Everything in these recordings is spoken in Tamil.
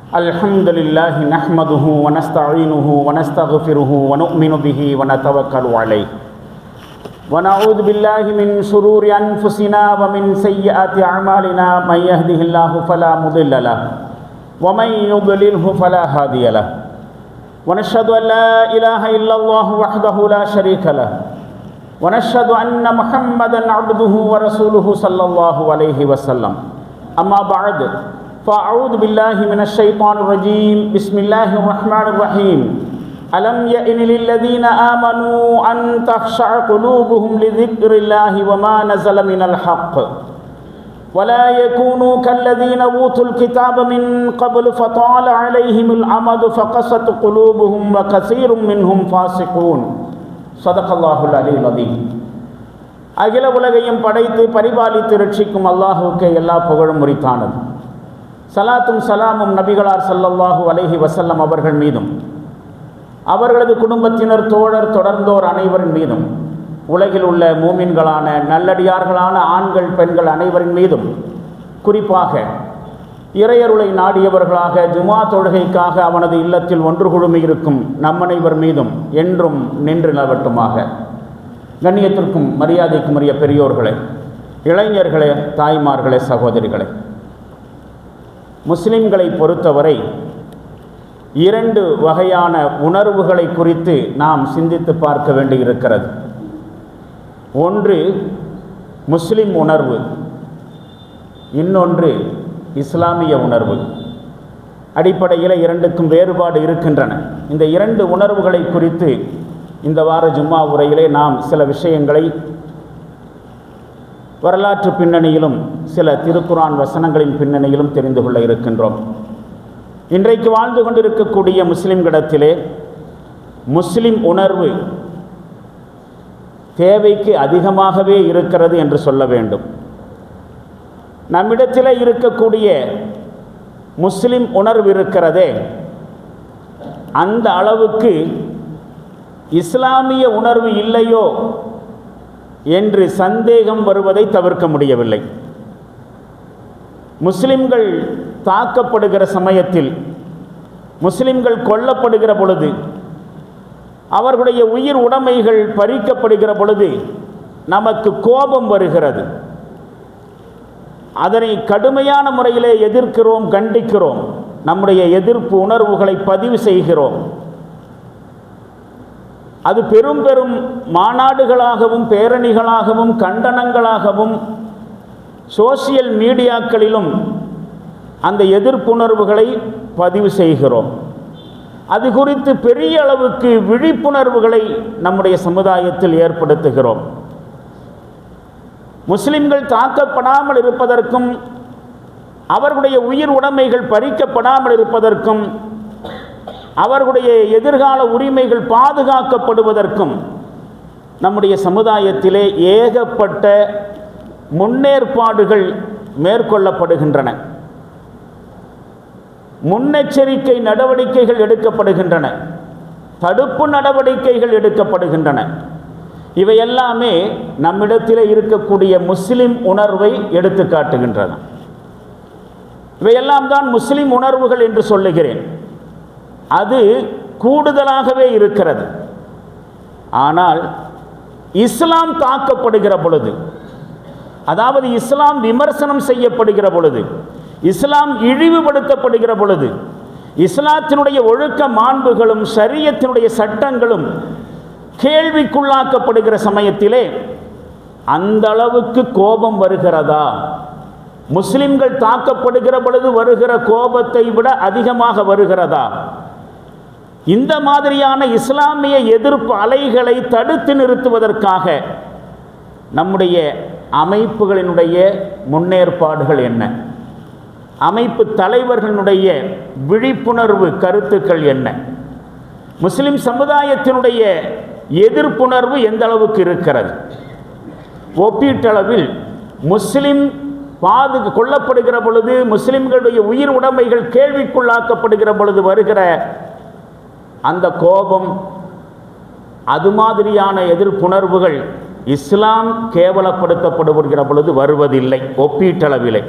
الحمد لله نحمده ونستعينه ونستغفره ونؤمن به ونتوكل عليه ونعوذ بالله من شرور أنفسنا ومن سيئات أعمالنا من يهده الله فلا مضل له ومن يضلله فلا هادي له ونشهد أن لا إله إلا الله وحده لا شريك له ونشهد أن محمدا عبده ورسوله صلى الله عليه وسلم أما بعد فأعوذ بالله من الشيطان الرجيم بسم الله الرحمن الرحيم ألم يئن للذين آمنوا أن تخشع قلوبهم لذكر الله وما نزل من الحق ولا يكونوا كالذين أوتوا الكتاب من قبل فطال عليهم الأمد فقست قلوبهم وكثير منهم فاسقون صدق الله العلي العظيم. அகில உலகையும் படைத்து பரிபாலித்து ரட்சிக்கும் அல்லாஹுவுக்கு எல்லா புகழும் உரித்தானது. சலாத்தும் சலாமும் நபிகளார் ஸல்லல்லாஹு அலைஹி வஸல்லம் அவர்கள் மீதும் அவர்களது குடும்பத்தினர் தோழர் தொடர்ந்தோர் அனைவரின் மீதும் உலகில் உள்ள மூமின்களான நல்லடியார்களான ஆண்கள் பெண்கள் அனைவரின் மீதும் குறிப்பாக இறையருளை நாடியவர்களாக ஜுமா தொழுகைக்காக அவனது இல்லத்தில் ஒன்று குழுமி இருக்கும் நம்மனைவர் மீதும் என்றும் நின்று நிலவட்டுமாக. கண்ணியத்திற்கும் மரியாதைக்கும் உரிய பெரியோர்களே, இளைஞர்களே, தாய்மார்களே, சகோதரிகளே, முஸ்லிம்களை பொறுத்தவரை இரண்டு வகையான உணர்வுகளை குறித்து நாம் சிந்தித்து பார்க்க வேண்டியிருக்கிறது. ஒன்று முஸ்லிம் உணர்வு, இன்னொன்று இஸ்லாமிய உணர்வு. அடிப்படையில் இரண்டுக்கும் வேறுபாடு இருக்கின்றன. இந்த இரண்டு உணர்வுகளை குறித்து இந்த வார ஜும்மா உரையிலே நாம் சில விஷயங்களை வரலாற்று பின்னணியிலும் சில திருக்குரான் வசனங்களின் பின்னணியிலும் தெரிந்து கொள்ள இருக்கின்றோம். இன்றைக்கு வாழ்ந்து கொண்டிருக்கக்கூடிய முஸ்லிம்களிடத்திலே முஸ்லிம் உணர்வு தேவைக்கு அதிகமாகவே இருக்கிறது என்று சொல்ல வேண்டும். நம்மிடத்தில் இருக்கக்கூடிய முஸ்லிம் உணர்வு இருக்கிறதே, அந்த அளவுக்கு இஸ்லாமிய உணர்வு இல்லையோ என்று சந்தேகம் வருவதை தவிர்க்க முடியவில்லை. முஸ்லிம்கள் தாக்கப்படுகிற சமயத்தில், முஸ்லிம்கள் கொல்லப்படுகிற பொழுது, அவர்களுடைய உயிர் உடைமைகள் பறிக்கப்படுகிற பொழுது நமக்கு கோபம் வருகிறது. அதனை கடுமையான முறையிலே எதிர்க்கிறோம், கண்டிக்கிறோம், நம்முடைய எதிர்ப்பு உணர்வுகளை பதிவு செய்கிறோம். அது பெரும் பெரும் மாநாடுகளாகவும் பேரணிகளாகவும் கண்டனங்களாகவும் சோசியல் மீடியாக்களிலும் அந்த எதிர்ப்புணர்வுகளை பதிவு செய்கிறோம். அது குறித்து பெரிய அளவுக்கு விழிப்புணர்வுகளை நம்முடைய சமுதாயத்தில் ஏற்படுத்துகிறோம். முஸ்லிம்கள் தாக்கப்படாமல் இருப்பதற்கும் அவர்களுடைய உயிர் உடைமைகள் பறிக்கப்படாமல் இருப்பதற்கும் அவர்களுடைய எதிர்கால உரிமைகள் பாதுகாக்கப்படுவதற்கும் நம்முடைய சமுதாயத்திலே ஏகப்பட்ட முன்னேற்பாடுகள் மேற்கொள்ளப்படுகின்றன. முன்னெச்சரிக்கை நடவடிக்கைகள் எடுக்கப்படுகின்றன, தடுப்பு நடவடிக்கைகள் எடுக்கப்படுகின்றன. இவையெல்லாமே நம்மிடத்தில் இருக்கக்கூடிய முஸ்லிம் உணர்வை எடுத்து காட்டுகின்றன. இவையெல்லாம் தான் முஸ்லிம் உணர்வுகள் என்று சொல்லுகிறேன். அது கூடுதலாகவே இருக்கிறது. ஆனால் இஸ்லாம் தாக்கப்படுகிற பொழுது, அதாவது இஸ்லாம் விமர்சனம் செய்யப்படுகிற பொழுது, இஸ்லாம் இழிவுபடுத்தப்படுகிற பொழுது, இஸ்லாத்தினுடைய ஒழுக்க மாண்புகளும் ஷரியத்தினுடைய சட்டங்களும் கேள்விக்குள்ளாக்கப்படுகிற சமயத்திலே அந்த அளவுக்கு கோபம் வருகிறதா? முஸ்லிம்கள் தாக்கப்படுகிற பொழுது வருகிற கோபத்தை விட அதிகமாக வருகிறதா? இந்த மாதிரியான இஸ்லாமிய எதிர்ப்பு அலைகளை தடுத்து நிறுத்துவதற்காக நம்முடைய அமைப்புகளினுடைய முன்னேற்பாடுகள் என்ன? அமைப்பு தலைவர்களுடைய விழிப்புணர்வு கருத்துக்கள் என்ன? முஸ்லிம் சமுதாயத்தினுடைய எதிர்ப்புணர்வு எந்த அளவுக்கு இருக்கிறது? ஒப்பீட்டளவில் முஸ்லிம் கொல்லப்படுகிற பொழுது, முஸ்லிம்களுடைய உயிர் உடைமைகள் கேள்விக்குள்ளாக்கப்படுகிற பொழுது வருகிற அந்த கோபம், அது மாதிரியான எதிர்ப்புணர்வுகள் இஸ்லாம் கேவலப்படுத்தப்படுகிற பொழுது வருவதில்லை ஒப்பீட்டளவில்லை.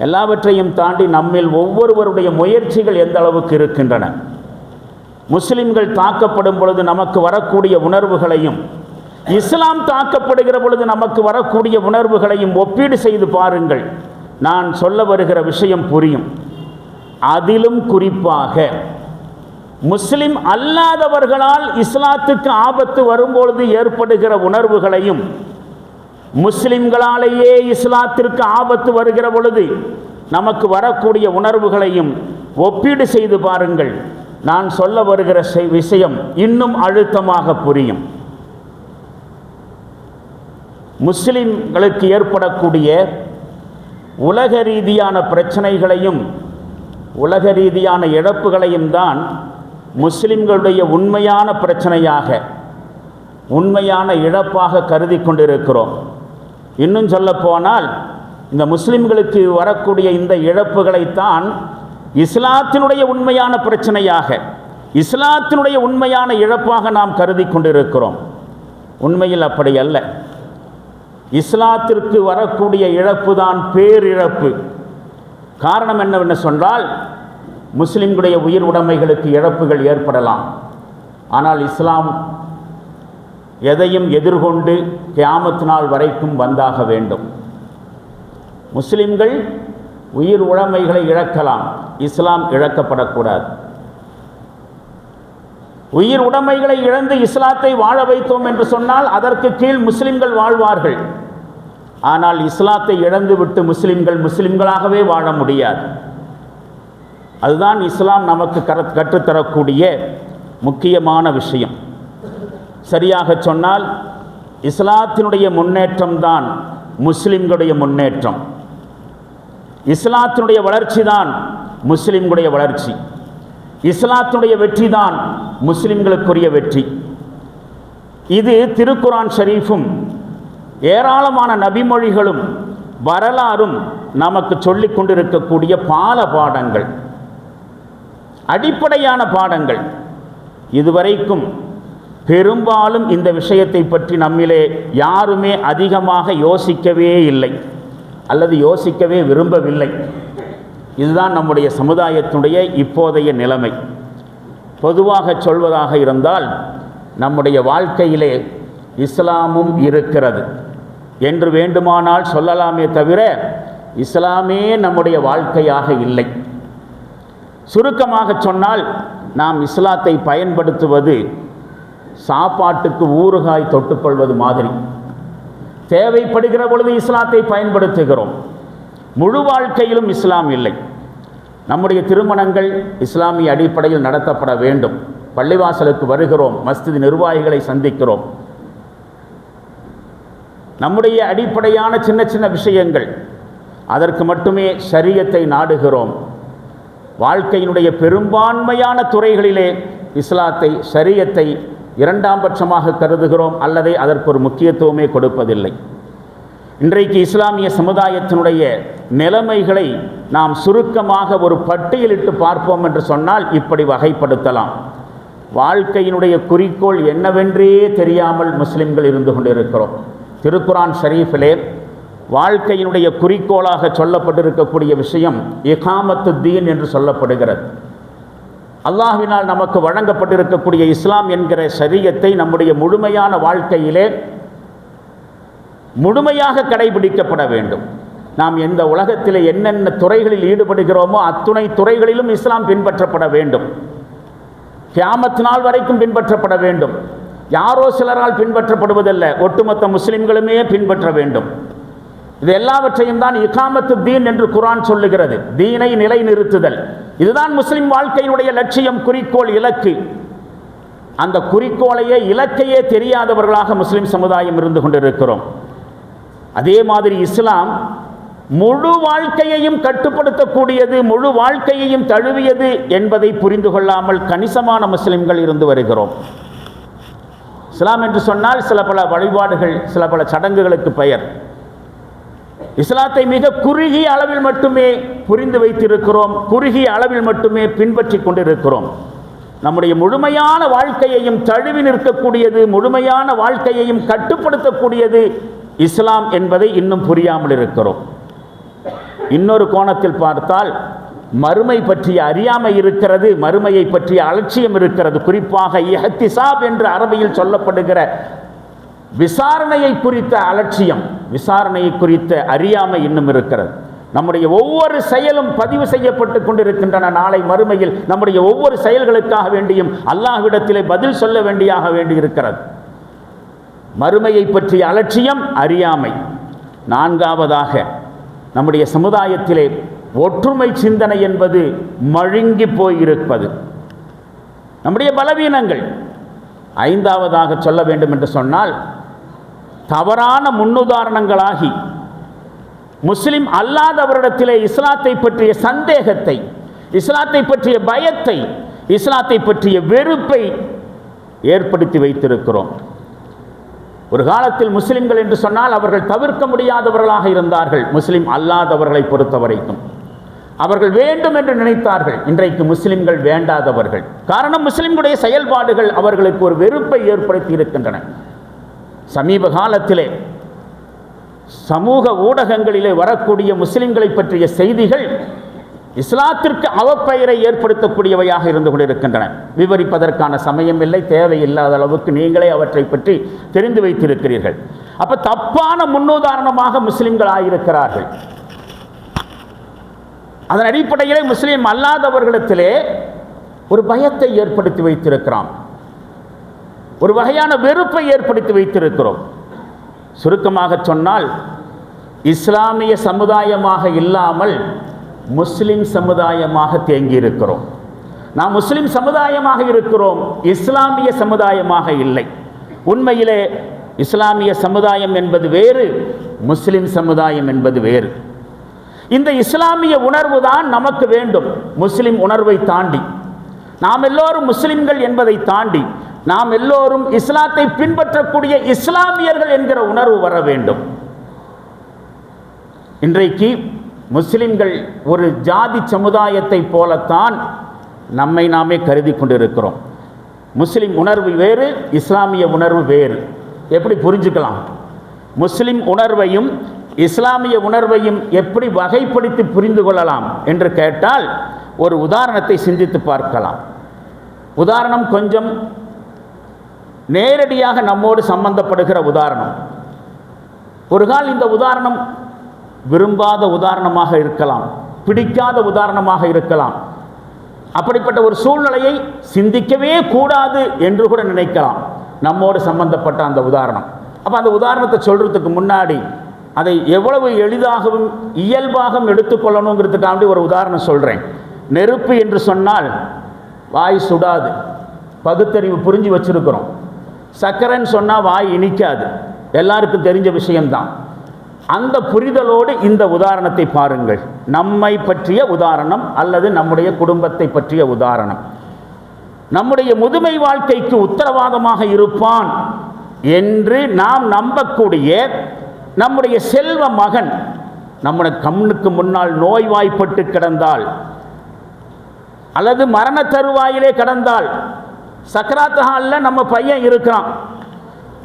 எல்லாவற்றையும் தாண்டி நம்மில் ஒவ்வொருவருடைய முயற்சிகள் எந்த அளவுக்கு இருக்கின்றன. முஸ்லிம்கள் தாக்கப்படும் பொழுது நமக்கு வரக்கூடிய உணர்வுகளையும் இஸ்லாம் தாக்கப்படுகிற பொழுது நமக்கு வரக்கூடிய உணர்வுகளையும் ஒப்பீடு செய்து பாருங்கள். நான் சொல்ல வருகிற விஷயம் புரியும். அதிலும் குறிப்பாக முஸ்லிம் அல்லாதவர்களால் இஸ்லாத்துக்கு ஆபத்து வரும்பொழுது ஏற்படுகிற உணர்வுகளையும் முஸ்லிம்களாலேயே இஸ்லாத்திற்கு ஆபத்து வருகிற பொழுது நமக்கு வரக்கூடிய உணர்வுகளையும் ஒப்பீடு செய்து பாருங்கள். நான் சொல்ல வருகிற விஷயம் இன்னும் அழுத்தமாக புரியும். முஸ்லிம்களுக்கு ஏற்படக்கூடிய உலக ரீதியான பிரச்சனைகளையும் உலக ரீதியான இழப்புகளையும் தான் முஸ்லிம்களுடைய உண்மையான பிரச்சனையாக, உண்மையான இழப்பாக கருதி கொண்டிருக்கிறோம். இன்னும் சொல்லப்போனால் இந்த முஸ்லிம்களுக்கு வரக்கூடிய இந்த இழப்புகளைத்தான் இஸ்லாத்தினுடைய உண்மையான பிரச்சனையாக, இஸ்லாத்தினுடைய உண்மையான இழப்பாக நாம் கருதி கொண்டிருக்கிறோம். உண்மையில் அப்படி அல்ல. இஸ்லாத்திற்கு வரக்கூடிய இழப்பு தான் பேரிழப்பு. காரணம் என்னவென்று சொன்னால், முஸ்லிம்களுடைய உயிர் உடைமைகளுக்கு இழப்புகள் ஏற்படலாம். ஆனால் இஸ்லாம் எதையும் எதிர்கொண்டு கியாமத் நாள் வரைக்கும் வந்தாக வேண்டும். முஸ்லிம்கள் உயிர் உடைமைகளை இழக்கலாம், இஸ்லாம் இழக்கப்படக்கூடாது. உயிர் உடைமைகளை இழந்து இஸ்லாத்தை வாழ வைத்தோம் என்று சொன்னால் அதற்கு கீழ் முஸ்லிம்கள் வாழ்வார்கள். ஆனால் இஸ்லாத்தை இழந்துவிட்டு முஸ்லிம்கள் முஸ்லிம்களாகவே வாழ முடியாது. அதுதான் இஸ்லாம் நமக்கு கற்றுத்தரக்கூடிய முக்கியமான விஷயம். சரியாக சொன்னால் இஸ்லாத்தினுடைய முன்னேற்றம் தான் முஸ்லிம்களுடைய முன்னேற்றம். இஸ்லாத்தினுடைய வளர்ச்சி தான் முஸ்லிம்களுடைய வளர்ச்சி. இஸ்லாத்தினுடைய வெற்றி தான் முஸ்லிம்களுக்குரிய வெற்றி. இது திருக்குரான் ஷரீஃபும் ஏராளமான நபிமொழிகளும் வரலாறும் நமக்கு சொல்லிக் கொண்டிருக்கக்கூடிய பால பாடங்கள், அடிப்படையான பாடங்கள். இதுவரைக்கும் பெரும்பாலும் இந்த விஷயத்தை பற்றி நம்மிலே யாருமே அதிகமாக யோசிக்கவே இல்லை அல்லது யோசிக்கவே விரும்பவில்லை. இதுதான் நம்முடைய சமுதாயத்தினுடைய இப்போதைய நிலைமை. பொதுவாக சொல்வதாக இருந்தால் நம்முடைய வாழ்க்கையிலே இஸ்லாமும் இருக்கிறது என்று வேண்டுமானால் சொல்லலாமே தவிர இஸ்லாமே நம்முடைய வாழ்க்கையாக இல்லை. சுருக்கமாக சொன்னால் நாம் இஸ்லாத்தை பயன்படுத்துவது சாப்பாட்டுக்கு ஊறுகாய் தொட்டுக்கொள்வது மாதிரி. தேவைப்படுகிற பொழுது இஸ்லாத்தை பயன்படுத்துகிறோம். முழு வாழ்க்கையிலும் இஸ்லாம் இல்லை. நம்முடைய திருமணங்கள் இஸ்லாமிய அடிப்படையில் நடத்தப்பட வேண்டும். பள்ளிவாசலுக்கு வருகிறோம், மஸ்ஜித் நிர்வாகிகளை சந்திக்கிறோம். நம்முடைய அடிப்படையான சின்ன சின்ன விஷயங்கள், அதற்கு மட்டுமே ஷரியத்தை நாடுகிறோம். வாழ்க்கையினுடைய பெரும்பான்மையான துறைகளிலே இஸ்லாத்தை, ஷரியத்தை இரண்டாம் பட்சமாக கருதுகிறோம் அல்லது அதற்கு ஒரு முக்கியத்துவமே கொடுப்பதில்லை. இன்றைக்கு இஸ்லாமிய சமுதாயத்தினுடைய நிலைமைகளை நாம் சுருக்கமாக ஒரு பட்டியலிட்டு பார்ப்போம் என்று சொன்னால் இப்படி வகைப்படுத்தலாம். வாழ்க்கையினுடைய குறிக்கோள் என்னவென்றே தெரியாமல் முஸ்லிம்கள் இருந்து கொண்டிருக்கிறோம். திருக்குரான் ஷரீஃபிலே வாழ்க்கையினுடைய குறிக்கோளாக சொல்லப்பட்டிருக்கக்கூடிய விஷயம் இகாமத்து தீன் என்று சொல்லப்படுகிறது. அல்லாஹ்வினால் நமக்கு வழங்கப்பட்டிருக்கக்கூடிய இஸ்லாம் என்கிற ஷரியத்தை நம்முடைய முழுமையான வாழ்க்கையிலே முழுமையாக கடைபிடிக்கப்பட வேண்டும். நாம் எந்த உலகத்திலே என்னென்ன துறைகளில் ஈடுபடுகிறோமோ அத்துணை துறைகளிலும் இஸ்லாம் பின்பற்றப்பட வேண்டும். கியாமத் நாள் வரைக்கும் பின்பற்றப்பட வேண்டும். யாரோ சிலரால் பின்பற்றப்படுவதல்ல, ஒட்டுமொத்த முஸ்லிம்களுமே பின்பற்ற வேண்டும். இது எல்லாவற்றையும் தான் இகாமத்து தீன் என்று குர்ஆன் சொல்லுகிறது. தீனை நிலைநிறுத்துதல், இதுதான் முஸ்லிம் வாழ்க்கையினுடைய லட்சியம், குறிக்கோள், இலக்கு. அந்த குறிக்கோளையே இலக்கையே தெரியாதவர்களாக முஸ்லிம் சமுதாயம் இருந்து கொண்டிருக்கிறோம். அதே மாதிரி இஸ்லாம் முழு வாழ்க்கையையும் கட்டுப்படுத்தக்கூடியது, முழு வாழ்க்கையையும் தழுவியது என்பதை புரிந்து கொள்ளாமல் கணிசமான முஸ்லிம்கள் இருந்து வருகிறோம். இஸ்லாம் என்று சொன்னால் சில பல வழிபாடுகள், சில பல சடங்குகளுக்கு பெயர். இஸ்லாத்தை மிக குறுகிய அளவில் மட்டுமே புரிந்து வைத்திருக்கிறோம், குறுகிய அளவில் மட்டுமே பின்பற்றி கொண்டிருக்கிறோம். நம்முடைய முழுமையான வாழ்க்கையையும் தழுவி நிற்கக்கூடியது, முழுமையான வாழ்க்கையையும் கட்டுப்படுத்தக்கூடியது இஸ்லாம் என்பதை இன்னும் புரியாமல் இருக்கிறோம். இன்னொரு கோணத்தில் பார்த்தால் மறுமை பற்றிய அறியாமை இருக்கிறது, மறுமையை பற்றிய அலட்சியம் இருக்கிறது. குறிப்பாக இஹ்திசாப் என்று அரபியில் சொல்லப்படுகிற விசாரணையை குறித்த அலட்சியம், விசாரணையை குறித்த அறியாமை இன்னும் இருக்கிறது. நம்முடைய ஒவ்வொரு செயலும் பதிவு செய்யப்பட்டு கொண்டிருக்கின்றன. நாளை மறுமையில் நம்முடைய ஒவ்வொரு செயல்களுக்காக வேண்டியும் அல்லாஹ்விடத்திலே பதில் சொல்ல வேண்டி இருக்கிறது. மறுமையை பற்றிய அலட்சியம், அறியாமை. நான்காவதாக, நம்முடைய சமுதாயத்திலே ஒற்றுமை சிந்தனை என்பது மழுங்கி போயிருப்பது நம்முடைய பலவீனங்கள். ஐந்தாவதாக சொல்ல வேண்டும் என்று சொன்னால், தவறான முன்னுதாரணங்களாகி முஸ்லிம் அல்லாதவரிடத்திலே இஸ்லாத்தை பற்றிய சந்தேகத்தை, இஸ்லாத்தை பற்றிய பயத்தை, இஸ்லாத்தை பற்றிய வெறுப்பை ஏற்படுத்தி வைத்திருக்கிறோம். ஒரு காலத்தில் முஸ்லிம்கள் என்று சொன்னால் அவர்கள் தவிர்க்க முடியாதவர்களாக இருந்தார்கள். முஸ்லிம் அல்லாதவர்களை பொறுத்தவரைக்கும் அவர்கள் வேண்டும் என்று நினைத்தார்கள். இன்றைக்கு முஸ்லிம்கள் வேண்டாதவர்கள். காரணம், முஸ்லிம்களுடைய செயல்பாடுகள் அவர்களுக்கு ஒரு வெறுப்பை ஏற்படுத்தி இருக்கின்றன. சமீப காலத்திலே சமூக ஊடகங்களிலே வரக்கூடிய முஸ்லிம்களை பற்றிய செய்திகள் இஸ்லாத்திற்கு அவப்பெயரை ஏற்படுத்தக்கூடியவையாக இருந்து கொண்டிருக்கின்றன. விவரிப்பதற்கான சமயம் இல்லை, தேவையில்லாத அளவுக்கு நீங்களே அவற்றை பற்றி தெரிந்து வைத்திருக்கிறீர்கள். அப்ப தப்பான முன்னுதாரணமாக முஸ்லிம்கள் ஆயிருக்கிறார்கள். அதன் அடிப்படையிலே முஸ்லிம் அல்லாதவர்களிடத்திலே ஒரு பயத்தை ஏற்படுத்தி வைத்திருக்கிறோம், ஒரு வகையான வெறுப்பை ஏற்படுத்தி வைத்திருக்கிறோம். சுருக்கமாக சொன்னால், இஸ்லாமிய சமுதாயமாக இல்லாமல் முஸ்லிம் சமுதாயமாக தேங்கி இருக்கிறோம். நாம் முஸ்லிம் சமுதாயமாக இருக்கிறோம், இஸ்லாமிய சமுதாயமாக இல்லை. உண்மையிலே இஸ்லாமிய சமுதாயம் என்பது வேறு, முஸ்லிம் சமுதாயம் என்பது வேறு. இந்த இஸ்லாமிய உணர்வு தான் நமக்கு வேண்டும். முஸ்லிம் உணர்வை தாண்டி, நாம் எல்லோரும் முஸ்லிம்கள் என்பதை தாண்டி, நாம் எல்லோரும் இஸ்லாத்தை பின்பற்றக்கூடிய இஸ்லாமியர்கள் என்கிற உணர்வு வர வேண்டும். இன்றைக்கு முஸ்லிம்கள் ஒரு ஜாதி சமுதாயத்தை போலத்தான் நம்மை நாமே கருதி கொண்டிருக்கிறோம். முஸ்லிம் உணர்வு வேறு, இஸ்லாமிய உணர்வு வேறு. எப்படி புரிஞ்சுக்கலாம்? முஸ்லிம் உணர்வையும் இஸ்லாமிய உணர்வையும் எப்படி வகைப்படுத்தி புரிந்து கொள்ளலாம் என்று கேட்டால், ஒரு உதாரணத்தை சிந்தித்து பார்க்கலாம். உதாரணம் கொஞ்சம் நேரடியாக நம்மோடு சம்பந்தப்படுகிற உதாரணம். ஒரு கால் இந்த உதாரணம் விரும்பாத உதாரணமாக இருக்கலாம், பிடிக்காத உதாரணமாக இருக்கலாம். அப்படிப்பட்ட ஒரு சூழ்நிலையை சிந்திக்கவே கூடாது என்று கூட நினைக்கலாம், நம்மோடு சம்பந்தப்பட்ட அந்த உதாரணம். அப்போ அந்த உதாரணத்தை சொல்கிறதுக்கு முன்னாடி அதை எவ்வளவு எளிதாகவும் இயல்பாகவும் எடுத்துக்கொள்ளணுங்கிறதுக்காண்டி ஒரு உதாரணம் சொல்கிறேன். நெருப்பு என்று சொன்னால் வாய் சுடாது, பகுத்தறிவு புரிஞ்சு வச்சுருக்கிறோம். சக்கரைன்னு சொன்னால் வாய் இனிக்காது, எல்லாருக்கும் தெரிஞ்ச விஷயம்தான். அந்த புரிதலோடு இந்த உதாரணத்தை பாருங்கள். நம்மை பற்றிய உதாரணம் அல்லது நம்முடைய குடும்பத்தை பற்றிய உதாரணம். நம்முடைய முதுமை வாழ்க்கைக்கு உத்தரவாதமாக இருப்பான் என்று நாம் நம்பக்கூடிய நம்முடைய செல்வ மகன் நம்முடைய கண்ணுக்கு முன்னால் நோய்வாய்ப்பட்டு கிடந்தால், அல்லது மரண தருவாயிலே கிடந்தால், சக்கராத் ஹாலில் நம்ம பையன் இருக்கிறான்,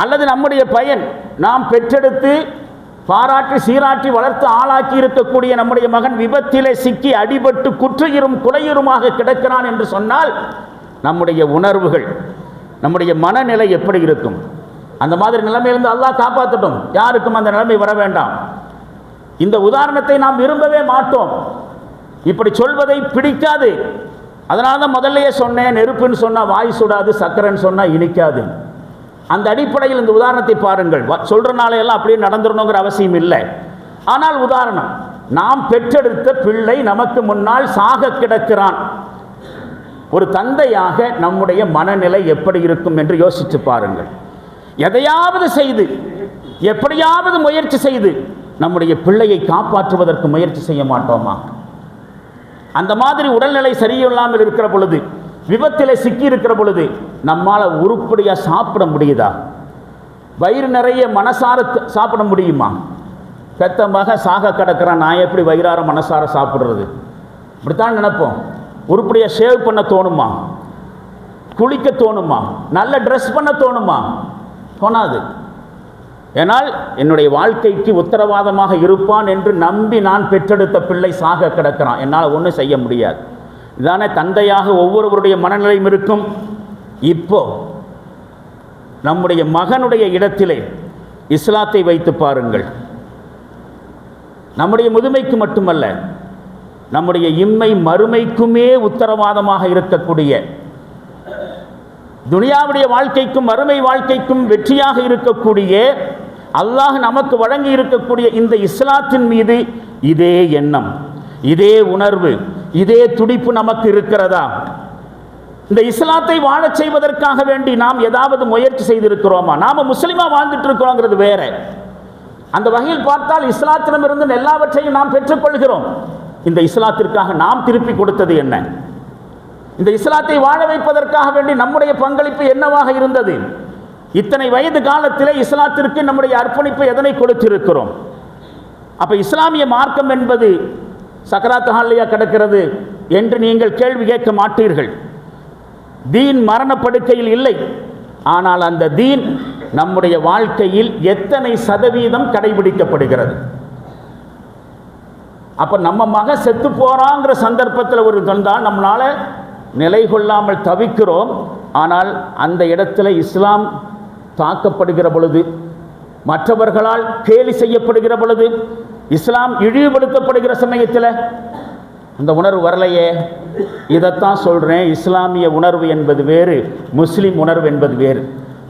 அல்லது நம்முடைய பையன் நாம் பெற்றெடுத்து பாராட்டி சீராட்டி வளர்த்து ஆளாக்கி இருக்கக்கூடிய நம்முடைய மகன் விபத்திலே சிக்கி அடிபட்டு குற்றுயிரும் குலையுருமாக கிடக்கிறான் என்று சொன்னால், நம்முடைய உணர்வுகள், நம்முடைய மனநிலை எப்படி இருக்கும்? அந்த மாதிரி நிலைமையிலிருந்து அல்லாஹ் காப்பாற்றட்டும், யாருக்கும் அந்த நிலைமை வர வேண்டாம். இந்த உதாரணத்தை நாம் விரும்பவே மாட்டோம், இப்படி சொல்வதை பிடிக்காது. அதனால தான் முதல்லையே சொன்னேன், நெருப்புன்னு சொன்னால் வாய் சுடாது, சக்கரைன்னு சொன்னால் இனிக்காது. அந்த அடிப்படையில் இந்த உதாரணத்தை பாருங்கள். சொல்கிறனால எல்லாம் அப்படியே நடந்துடணுங்கிற அவசியம் இல்லை. ஆனால் உதாரணம், நாம் பெற்றெடுத்த பிள்ளை நமக்கு முன்னால் சாக கிடக்கிறான். ஒரு தந்தையாக நம்முடைய மனநிலை எப்படி இருக்கும் என்று யோசித்து பாருங்கள். எதையாவது செய்து, எப்படியாவது முயற்சி செய்து நம்முடைய பிள்ளையை காப்பாற்றுவதற்கு முயற்சி செய்ய மாட்டோமா? அந்த மாதிரி உடல்நிலை சரியில்லாமல் இருக்கிற பொழுது, விபத்திலே சிக்கி இருக்கிற பொழுது நம்மால் உருப்படியாக சாப்பிட முடியுதா? வயிறு நிறைய மனசார சாப்பிட முடியுமா? பெத்த மக சாக கிடக்கிறான், நான் எப்படி வயிறார மனசார சாப்பிட்றது? இப்படித்தான் நினைப்போம். உருப்படியாக ஷேவ் பண்ண தோணுமா? குளிக்க தோணுமா? நல்ல ட்ரெஸ் பண்ண தோணுமா? தோணாது. ஏனால் என்னுடைய வாழ்க்கைக்கு உத்தரவாதமாக இருப்பான் என்று நம்பி நான் பெற்றெடுத்த பிள்ளை சாக கிடக்கிறான், என்னால் ஒன்றும் செய்ய முடியாது. இதானே தந்தையாக ஒவ்வொருவருடைய மனநிலையும் இருக்கும். இப்போ நம்முடைய மகனுடைய இடத்திலே இஸ்லாத்தை வைத்து பாருங்கள். நம்முடைய முதுமைக்கு மட்டுமல்ல, நம்முடைய இம்மை மறுமைக்குமே உத்தரவாதமாக இருக்கக்கூடிய, துனியாவுடைய வாழ்க்கைக்கும் மறுமை வாழ்க்கைக்கும் வெற்றியாக இருக்கக்கூடிய, அல்லாஹ் நமக்கு வழங்கி இருக்கக்கூடிய இந்த இஸ்லாத்தின் மீது இதே எண்ணம், இதே உணர்வு, இதே துடிப்பு நமக்கு இருக்கிறதா? இந்த இஸ்லாத்தை வாழச் செய்வதற்காக வேண்டி நாம் ஏதாவது முயற்சி செய்திருக்கிறோமா? நாம முஸ்லிமா வாழ்ந்துட்டு இருக்கிறோங்கிறது வேற. அந்த வகையில் பார்த்தால் இஸ்லாத்திடமிருந்து எல்லாவற்றையும் நாம் பெற்றுக்கொள்கிறோம். இந்த இஸ்லாத்திற்காக நாம் திருப்பி கொடுத்தது என்ன? இந்த இஸ்லாத்தை வாழ வைப்பதற்காக வேண்டி நம்முடைய பங்களிப்பு என்னவாக இருந்தது? இத்தனை வயது காலத்திலே இஸ்லாத்திற்கு நம்முடைய அர்ப்பணிப்பு எதனை கொடுத்திருக்கிறோம்? அப்ப இஸ்லாமிய மார்க்கம் என்பது சக்கராத் ஹாலியா கிடக்கிறது என்று நீங்கள் கேள்வி கேட்க மாட்டீர்கள். தீன் மரணப்படுக்கையில் இல்லை. ஆனால் அந்த தீன் நம்முடைய வாழ்க்கையில் எத்தனை சதவீதம் கடைபிடிக்கப்படுகிறது? அப்ப நம்ம மக செத்து போறாங்கிற சந்தர்ப்பத்தில் ஒரு தந்தால் நம்மளால நிலை கொள்ளாமல் தவிக்கிறோம். ஆனால் அந்த இடத்துல இஸ்லாம் தாக்கப்படுகிற பொழுது, மற்றவர்களால் கேலி செய்யப்படுகிற பொழுது, இஸ்லாம் இழிவுபடுத்தப்படுகிற சமயத்தில் அந்த உணர்வு வரலையே. இதைத்தான் சொல்கிறேன், இஸ்லாமிய உணர்வு என்பது வேறு, முஸ்லீம் உணர்வு என்பது வேறு.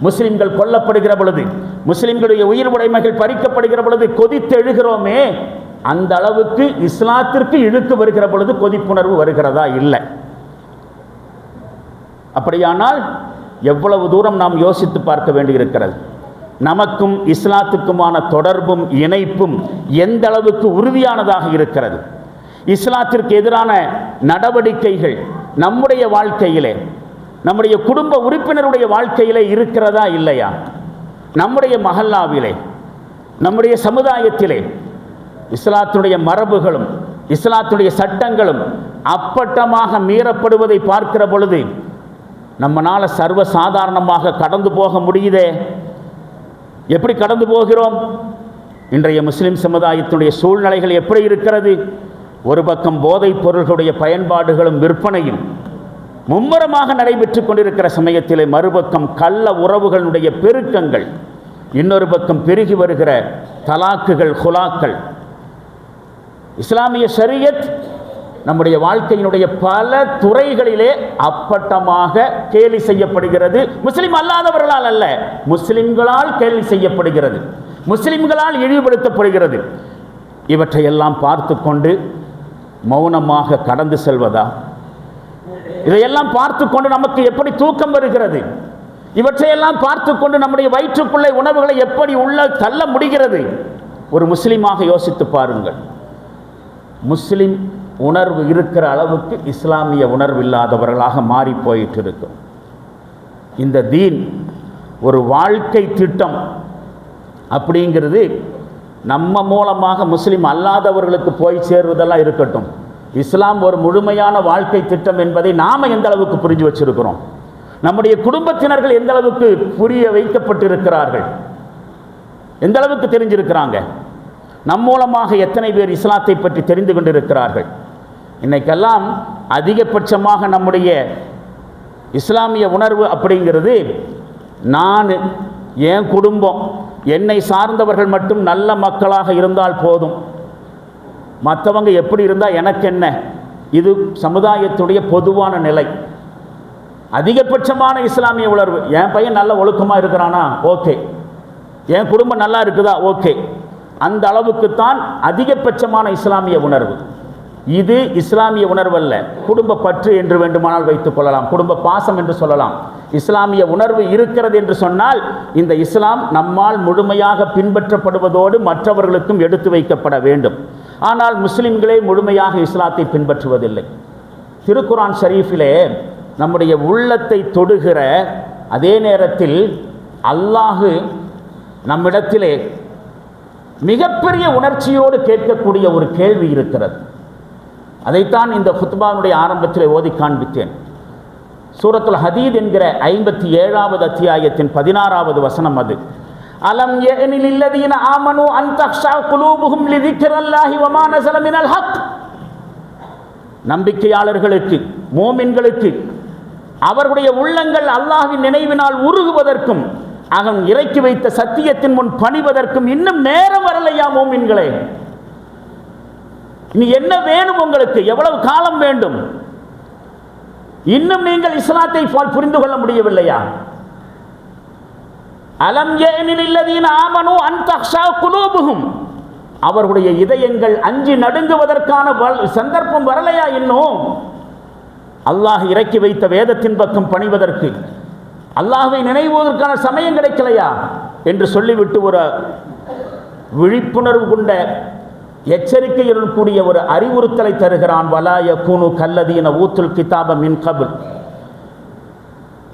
முஸ்லிம்கள் கொல்லப்படுகிற பொழுது, முஸ்லிம்களுடைய உயிர் உடைமைகள் பறிக்கப்படுகிற பொழுது கொதித்து எழுகிறோமே, அந்த அளவுக்கு இஸ்லாத்திற்கு இழுக்கு வருகிற பொழுது கொதிப்புணர்வு வருகிறதா? இல்லை. அப்படியானால் எவ்வளவு தூரம் நாம் யோசித்து பார்க்க வேண்டியிருக்கிறது. நமக்கும் இஸ்லாத்துக்குமான தொடர்பும் இணைப்பும் எந்த அளவுக்கு உறுதியானதாக இருக்கிறது? இஸ்லாத்திற்கு எதிரான நடவடிக்கைகள் நம்முடைய வாழ்க்கையிலே, நம்முடைய குடும்ப உறுப்பினருடைய வாழ்க்கையிலே இருக்கிறதா இல்லையா? நம்முடைய மஹல்லாவிலே, நம்முடைய சமுதாயத்திலே இஸ்லாத்துடைய மரபுகளும் இஸ்லாத்துடைய சட்டங்களும் அப்பட்டமாக மீறப்படுவதை பார்க்கிற பொழுது நம்மளால் சர்வசாதாரணமாக கடந்து போக முடியுதே. எப்படி கடந்து போகிறோம்? இன்றைய முஸ்லிம் சமுதாயத்தினுடைய சூழ்நிலைகள் எப்படி இருக்கிறது? ஒரு பக்கம் போதைப் பொருள்களுடைய பயன்பாடுகளும் விற்பனையும் மும்முரமாக நடைபெற்று கொண்டிருக்கிற சமயத்திலே, மறுபக்கம் கள்ள உறவுகளுடைய பெருக்கங்கள், இன்னொரு பக்கம் பெருகி வருகிற தலாக்குகள், ஹுலாக்கள். இஸ்லாமிய ஷரியத் நம்முடைய வாழ்க்கையினுடைய பல துறைகளிலே அப்பட்டமாக கேலி செய்யப்படுகிறது. முஸ்லிம் அல்லாதவர்களால் அல்ல, முஸ்லிம்களால் கேலி செய்யப்படுகிறது, முஸ்லிம்களால் இழிவுபடுத்தப்படுகிறது. இவற்றையெல்லாம் பார்த்து கொண்டு மௌனமாக கடந்து செல்வதா? இதையெல்லாம் பார்த்து கொண்டு நமக்கு எப்படி தூக்கம் வருகிறது? இவற்றையெல்லாம் பார்த்து கொண்டு நம்முடைய வயிற்றுக்குள்ளே உணவுகளை எப்படி உள்ள தள்ள முடிகிறது? ஒரு முஸ்லீமாக யோசித்து பாருங்கள். முஸ்லிம் உணர்வு இருக்கிற அளவுக்கு இஸ்லாமிய உணர்வு இல்லாதவர்களாக மாறி போயிட்டு இருக்கும். இந்த தீன் ஒரு வாழ்க்கை திட்டம் அப்படிங்கிறது நம்ம மூலமாக முஸ்லிம் அல்லாதவர்களுக்கு போய் சேருவதெல்லாம் இருக்கட்டும், இஸ்லாம் ஒரு முழுமையான வாழ்க்கை திட்டம் என்பதை நாம் எந்த அளவுக்கு புரிஞ்சு வச்சிருக்கிறோம்? நம்முடைய குடும்பத்தினர்கள் எந்த அளவுக்கு புரிய வைக்கப்பட்டிருக்கிறார்கள்? எந்த அளவுக்கு தெரிஞ்சிருக்கிறாங்க? நம் மூலமாக எத்தனை பேர் இஸ்லாத்தை பற்றி தெரிந்து கொண்டிருக்கிறார்கள்? இன்னைக்கெல்லாம் அதிகபட்சமாக நம்முடைய இஸ்லாமிய உணர்வு அப்படிங்கிறது, நான், என் குடும்பம், என்னை சார்ந்தவர்கள் மட்டும் நல்ல மக்களாக இருந்தால் போதும், மற்றவங்க எப்படி இருந்தால் எனக்கு என்ன? இது சமுதாயத்துடைய பொதுவான நிலை. அதிகபட்சமான இஸ்லாமிய உணர்வு, என் பையன் நல்ல ஒழுக்கமாக இருக்கிறானா, ஓகே. என் குடும்பம் நல்லா இருக்குதா, ஓகே. அந்த அளவுக்குத்தான் அதிகபட்சமான இஸ்லாமிய உணர்வு. இது இஸ்லாமிய உணர்வு அல்ல. குடும்ப பற்று என்று வேண்டுமானால் வைத்துக் கொள்ளலாம், குடும்ப பாசம் என்று சொல்லலாம். இஸ்லாமிய உணர்வு இருக்கிறது என்று சொன்னால் இந்த இஸ்லாம் நம்மால் முழுமையாக பின்பற்றப்படுவதோடு மற்றவர்களுக்கும் எடுத்து வைக்கப்பட வேண்டும். ஆனால் முஸ்லிம்களே முழுமையாக இஸ்லாத்தை பின்பற்றுவதில்லை. திருக்குரான் ஷரீஃபிலே நம்முடைய உள்ளத்தை தொடுகிற அதே நேரத்தில் அல்லாஹ் நம்மிடத்திலே மிகப்பெரிய உணர்ச்சியோடு கேட்கக்கூடிய ஒரு கேள்வி இருக்கிறது. அதைத்தான் இந்த ஃபுத்பானுடைய ஆரம்பத்தில் ஓதி காண்பித்தேன். சூரத்துல் ஹதீத் என்கிற 57வது அத்தியாயத்தின் 16வது வசனம் அது. அலம் யஅனில் லல்லதீன ஆமனு அன் தக்ஷா குலூபுஹும் லிذிக்ரில்லாஹி வமா நஸல மினல் ஹக். நம்பிக்கையாளர்களுக்கு, மோமின்களுக்கு அவர்களுடைய உள்ளங்கள் அல்லாஹ்வின் நினைவினால் உருகுவதற்கும் அவன் இறக்கி வைத்த சத்தியத்தின் முன் பணிவதற்கும் இன்னும் நேரம் வரலையா மோமின்களே? இனி என்ன வேணும் உங்களுக்கு? எவ்வளவு காலம் வேண்டும்? இன்னும் நீங்கள் இஸ்லாத்தை புரிந்து கொள்ள முடியவில்லையா? அலம் யஅனில் லல்லதீன ஆமனு அன் தக்ஷா குலூபுஹும், அவர்களுடைய இதயங்கள் அஞ்சி நடுங்குவதற்கான சந்தர்ப்பம் வரலையா? இன்னும் அல்லாஹ் இறக்கி வைத்த வேதத்தின் பக்கம் பணிவதற்கு, அல்லாஹ்வை நினைவுவதற்கான சமயம் கிடைக்கலையா என்று சொல்லிவிட்டு ஒரு விழிப்புணர்வு கொண்ட எச்சரிக்கையுடன் கூடிய ஒரு அறிவுறுத்தலை தருகிறான். வலா யகூனு கல்லதீன ஊத்துல் கிதாப மின் கபில்,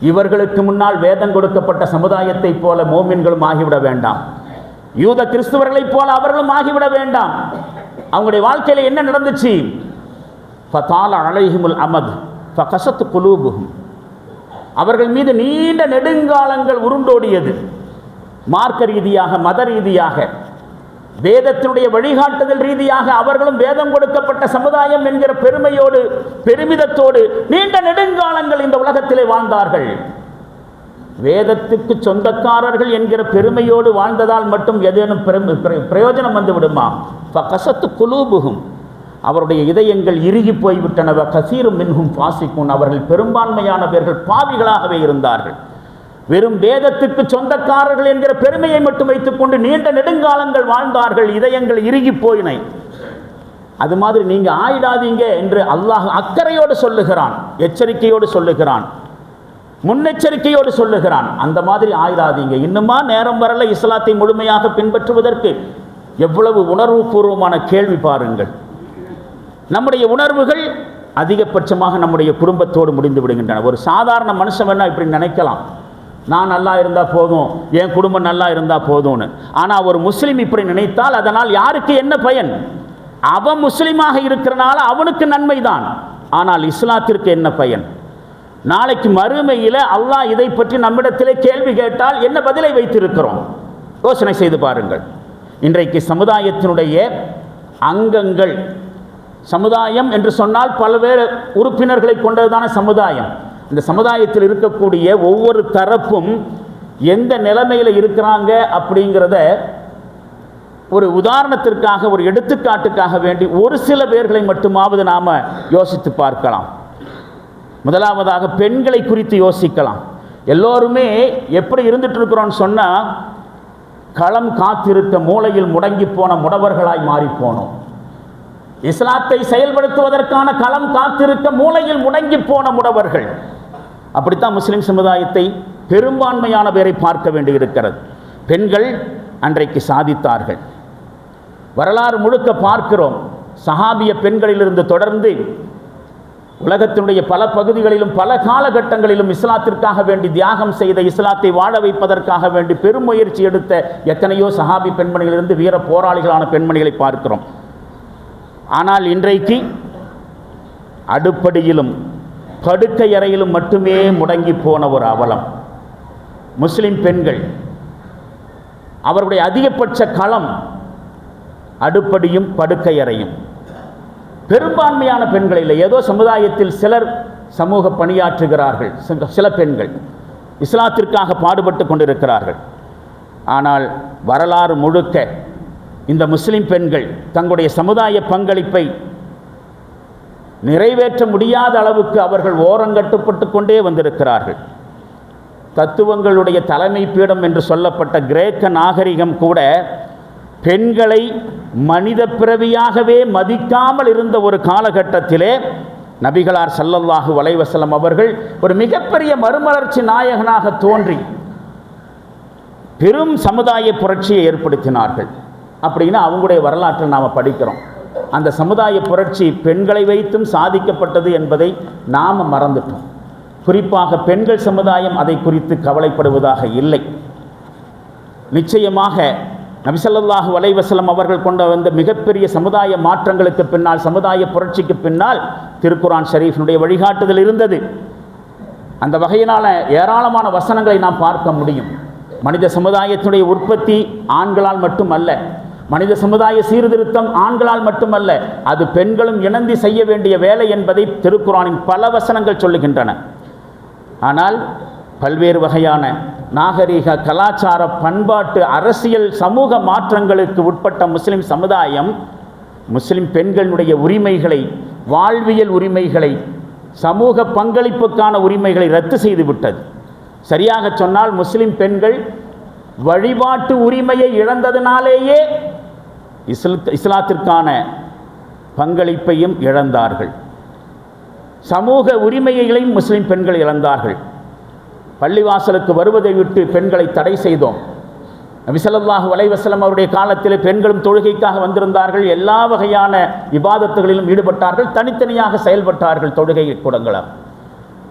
இவர்களுக்கு முன்னால் வேதம் கொடுக்கப்பட்ட சமுதாயத்தை போல மோமின்களும் ஆகிவிட வேண்டாம், யூத கிறிஸ்துவர்களைப் போல அவர்களும் ஆகிவிட வேண்டாம். அவங்களுடைய வாழ்க்கையில் என்ன நடந்துச்சு? ஃபதால அலைஹிமுல் அமத் ஃபகஸத் குலூபுஹும், அவர்கள் மீது நீண்ட நெடுங்காலங்கள் உருண்டோடியது. மார்க்க ரீதியாக, மத ரீதியாக, வேதத்தினுடைய வழிகாட்டுதல் ரீதியாக அவர்களும் வேதம் கொடுக்கப்பட்ட சமுதாயம் என்கிற பெருமையோடு, பெருமிதத்தோடு நீண்ட நெடுங்காலங்கள் இந்த உலகத்திலே வாழ்ந்தார்கள். வேதத்துக்கு சொந்தக்காரர்கள் என்கிற பெருமையோடு வாழ்ந்ததால் மட்டும் ஏதேனும் பிரயோஜனம் வந்து விடுமா? ஃபகஸத் குலூபுஹும், அவருடைய இதயங்கள் இறுகி போய்விட்டனவ. கசீரும் மின்ஹும் ஃபாசிகூன், அவர்கள் பெரும்பான்மையானவர்கள் பாவிகளாகவே இருந்தார்கள். வெறும் வேதத்துக்கு சொந்தக்காரர்கள் என்கிற பெருமையை மட்டும் வைத்துக் கொண்டு நீண்ட நெடுங்காலங்கள் வாழ்ந்தார்கள், இதயங்கள் இறுகி போயின. அது மாதிரி நீங்க ஆயிடாதீங்க என்று அல்லாஹ் அக்கறையோடு சொல்லுகிறான், எச்சரிக்கையோடு சொல்லுகிறான், முன்னெச்சரிக்கையோடு சொல்லுகிறான். அந்த மாதிரி ஆயிடாதீங்க. இன்னுமா நேரம் வரல இஸ்லாத்தை முழுமையாக பின்பற்றுவதற்கு? எவ்வளவு உணர்வு பூர்வமான கேள்வி பாருங்கள். நம்முடைய உணர்வுகள் அதிகபட்சமாக நம்முடைய குடும்பத்தோடு முடிந்து விடுகின்றன. ஒரு சாதாரண மனுஷன் வேணா இப்படி நினைக்கலாம், நான் நல்லா இருந்தால் போதும், என் குடும்பம் நல்லா இருந்தால் போதும்னு. ஆனால் ஒரு முஸ்லீம் இப்படி நினைத்தால் அதனால் யாருக்கு என்ன பயன்? அவன் முஸ்லீமாக இருக்கிறனால அவனுக்கு நன்மைதான், ஆனால் இஸ்லாத்திற்கு என்ன பயன்? நாளைக்கு மறுமையில் அல்லாஹ் இதை பற்றி நம்மிடத்திலே கேள்வி கேட்டால் என்ன பதிலை வைத்திருக்கிறோம்? யோசனை செய்து பாருங்கள். இன்றைக்கு சமுதாயத்தினுடைய அங்கங்கள், சமுதாயம் என்று சொன்னால் பல்வேறு உறுப்பினர்களை கொண்டதுதான சமுதாயம். இந்த சமுதாயத்தில் இருக்கக்கூடிய ஒவ்வொரு தரப்பும் எந்த நிலைமையில் இருக்கிறாங்க அப்படிங்கிறத ஒரு உதாரணத்திற்காக, ஒரு எடுத்துக்காட்டுக்காக வேண்டி ஒரு சில பேர்களை மட்டுமாவது நாம் யோசித்து பார்க்கலாம். முதலாவதாக பெண்களை குறித்து யோசிக்கலாம். எல்லோருமே எப்படி இருந்துட்டு இருக்கிறோன்னு சொன்னால், களம் காத்திருக்க மூலையில் முடங்கி போன முடவர்களாய் மாறிப்போனோம். இஸ்லாத்தை செயல்படுத்துவதற்கான களம் காத்திருக்க மூலையில் முடங்கி போன முடவர்கள். அப்படித்தான் முஸ்லிம் சமுதாயத்தை பெரும்பான்மையான பேரை பார்க்க வேண்டியிருக்கிறது. பெண்கள் அன்றைக்கு சாதித்தார்கள். வரலாறு முழுக்க பார்க்கிறோம். சஹாபிய பெண்களிலிருந்து தொடர்ந்து உலகத்தினுடைய பல பகுதிகளிலும் பல காலகட்டங்களிலும் இஸ்லாத்திற்காக வேண்டி தியாகம் செய்த, இஸ்லாத்தை வாழ வைப்பதற்காக வேண்டி பெரும் முயற்சி எடுத்த எத்தனையோ சஹாபி பெண்மணிகளிலிருந்து வீர போராளிகளான பெண்மணிகளை பார்க்கிறோம். ஆனால் இன்றைக்கு அடுப்படியிலும் படுக்கை அறையிலும் மட்டுமே முடங்கி போன ஒரு அவலம். முஸ்லிம் பெண்கள் அவருடைய அதிகபட்ச களம் அடுப்படியும் படுக்கை அறையும். பெரும்பான்மையான பெண்கள் இல்லை, ஏதோ சமுதாயத்தில் சிலர் சமூக பணியாற்றுகிறார்கள், சில பெண்கள் இஸ்லாத்திற்காக பாடுபட்டு கொண்டிருக்கிறார்கள். ஆனால் வரலாறு முழுக்க இந்த முஸ்லிம் பெண்கள் தங்களுடைய சமுதாய பங்களிப்பை நிறைவேற்ற முடியாத அளவுக்கு அவர்கள் ஓரங்கட்டுப்பட்டு கொண்டே வந்திருக்கிறார்கள். தத்துவங்களுடைய தலைமை பீடம் என்று சொல்லப்பட்ட கிரேக்க நாகரிகம் கூட பெண்களை மனித பிறவியாகவே மதிக்காமல் இருந்த ஒரு காலகட்டத்திலே நபிகளார் ஸல்லல்லாஹு அலைஹி வஸல்லம் அவர்கள் ஒரு மிகப்பெரிய மறுமலர்ச்சி நாயகனாக தோன்றி பெரும் சமுதாய புரட்சியை ஏற்படுத்தினார்கள். அப்படின்னு அவங்களுடைய வரலாற்றை நாம் படிக்கிறோம். அந்த சமுதாய புரட்சி பெண்களை வைத்தும் சாதிக்கப்பட்டது என்பதை நாம் மறந்துட்டோம். குறிப்பாக பெண்கள் சமுதாயம் அதை குறித்து கவலைப்படுவதாக இல்லை. நிச்சயமாக நபி ஸல்லல்லாஹு அலைஹி வஸல்லம் அவர்கள் கொண்டு வந்த மிகப்பெரிய சமுதாய மாற்றங்களுக்கு பின்னால், சமுதாய புரட்சிக்கு பின்னால் திருக்குர்ஆன் ஷரீஃபினுடைய வழிகாட்டுதல் இருந்தது. அந்த வகையினால ஏராளமான வசனங்களை நாம் பார்க்க முடியும். மனித சமுதாயத்தினுடைய உற்பத்தி ஆண்களால் மட்டுமல்ல, மனித சமுதாய சீர்திருத்தம் ஆண்களால் மட்டுமல்ல, அது பெண்களும் இணைந்து செய்ய வேண்டிய வேலை என்பதை திருக்குர்ஆனின் பல வசனங்கள் சொல்லுகின்றன. ஆனால் பல்வேறு வகையான நாகரிக, கலாச்சார, பண்பாட்டு, அரசியல், சமூக மாற்றங்களுக்கு உட்பட்ட முஸ்லிம் சமுதாயம் முஸ்லிம் பெண்களுடைய உரிமைகளை, வாழ்வியல் உரிமைகளை, சமூக பங்களிப்புக்கான உரிமைகளை ரத்து செய்துவிட்டது. சரியாக சொன்னால் முஸ்லிம் பெண்கள் வழிபாட்டு உரிமையை இழந்ததினாலேயே இஸ்லாத்திற்கான பங்களிப்பையும் இழந்தார்கள். சமூக உரிமைகளையும் முஸ்லிம் பெண்கள் இழந்தார்கள். பள்ளிவாசலுக்கு வருவதை விட்டு பெண்களை தடை செய்தோம். நபி ஸல்லல்லாஹு அலைஹி வஸல்லம் அவருடைய காலத்தில் பெண்களும் தொழுகைக்காக வந்திருந்தார்கள். எல்லா வகையான இபாதத்துகளிலும் ஈடுபட்டார்கள், தனித்தனியாக செயல்பட்டார்கள் தொழுகை கூடங்களாக.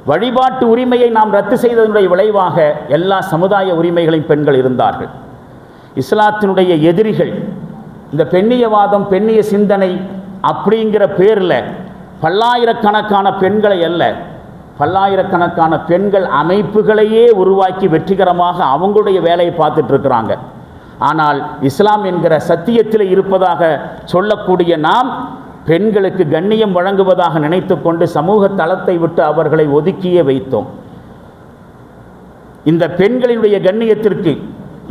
வழிபாட்டு உரிமையை நாம் ரத்து செய்ததனுடைய விளைவாக எல்லா சமுதாய உரிமைகளையும் பெண்கள் இருந்தார்கள். இஸ்லாத்தினுடைய எதிரிகள் இந்த பெண்ணியவாதம், பெண்ணிய சிந்தனை அப்படிங்கிற பேரில் பல்லாயிரக்கணக்கான பெண்களை அல்ல, பல்லாயிரக்கணக்கான பெண்கள் அமைப்புகளையே உருவாக்கி வெற்றிகரமாக அவங்களுடைய வேலையை பார்த்துட்டு இருக்கிறாங்க. ஆனால் இஸ்லாம் என்கிற சத்தியத்தில் இருப்பதாக சொல்லக்கூடிய நாம் பெண்களுக்கு கண்ணியம் வழங்குவதாக நினைத்து கொண்டு சமூக தளத்தை விட்டு அவர்களை ஒதுக்கியே வைத்தோம். இந்த பெண்களினுடைய கண்ணியத்திற்கு